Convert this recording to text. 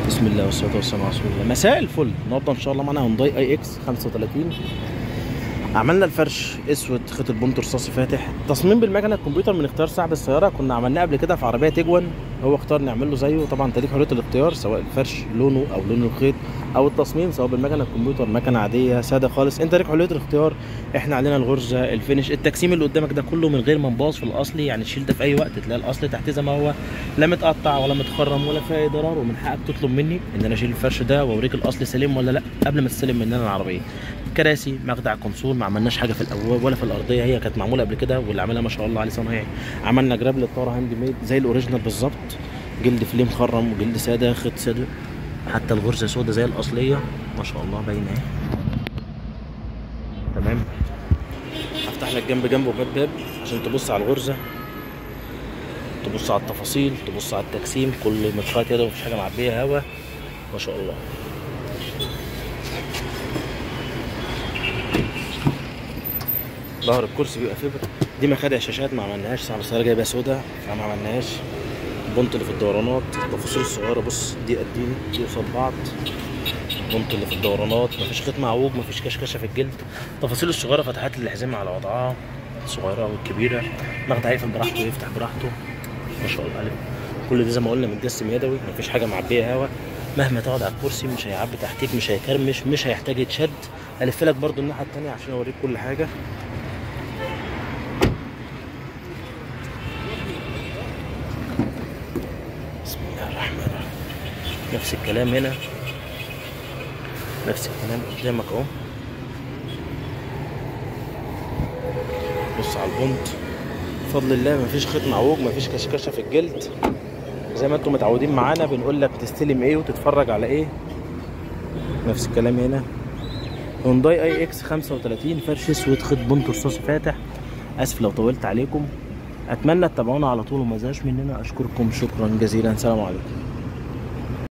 بسم الله والصلاه والسلام على رسول الله. مساء الفل. النهارده ان شاء الله معانا هونداي اي اكس 35. عملنا الفرش اسود، خيط البنط رصاصي فاتح، تصميم بالمكنه الكمبيوتر من اختيار صاحب السياره. كنا عملناه قبل كده في عربيه تيجوان، هو اختار نعمل له زيه. طبعا تليك حريه الاختيار سواء الفرش لونه او لون الخيط او التصميم، سواء بالمكنه الكمبيوتر مكنه عاديه ساده خالص، انت ليك حريه الاختيار. احنا علينا الغرزه، الفينش، التجسيم اللي قدامك ده كله من غير ما نباظ في الاصلي. يعني تشيل ده في اي وقت تلاقي الاصل تحت زي ما هو، لا متقطع ولا متخرم ولا فيه اي ضرر. ومن حقك تطلب مني ان انا اشيل الفرش ده واوريك الاصل سليم ولا لا قبل ما تستلم مننا العربيه. كراسي، مخدع، كونسول، ما عملناش حاجه في الاول ولا في الارضيه، هي كانت معموله قبل كده واللي عملها ما شاء الله عليه صنايعي. عملنا جراب للطاره هاند ميد زي الاوريجينال بالظبط، جلد فليم خرم وجلد ساده، خيط ساده، حتى الغرزه سودا زي الاصليه ما شاء الله باينه اهي. تمام. هفتح لك جنب جنب وباب باب عشان تبص على الغرزه، تبص على التفاصيل، تبص على التجسيم، كل متخيط كده ومفيش حاجه معبيه هوا ما شاء الله. ظهر الكرسي بيبقى فبر. دي مخادع شاشات ما عملناهاش، صاحب السياره جايبها سودا فما عملناهاش. البنط اللي في الدورانات، التفاصيل الصغيره، بص دي قد دي قصاد بعض. البنط اللي في الدورانات مفيش خيط معوج، مفيش كشكشه في الجلد. التفاصيل الصغيره، فتحات الحزام على وضعها الصغيره والكبيره. مخدع يقفل براحته ويفتح براحته ما شاء الله عليه. كل ده زي ما قلنا متجسم يدوي، مفيش حاجه معبيه هوا. مهما تقعد على الكرسي مش هيعبي تحتيك، مش هيكرمش، مش هيحتاج يتشد. الف لك برده الناحيه التانيه عشان اوريك كل حاجه. بسم الله الرحمن الرحيم. نفس الكلام هنا، نفس الكلام قدامك اهو. بص على البنط بفضل الله مفيش خيط معوج، مفيش كشكشه في الجلد. زي ما انتم متعودين معانا بنقول لك تستلم ايه وتتفرج على ايه. نفس الكلام هنا. هونداي اي اكس 35، فرش اسود، خيط بنط رصاصي فاتح. اسف لو طولت عليكم، اتمنى تتابعونا على طول وما تزهقوش مننا. اشكركم شكرا جزيلا، سلام عليكم.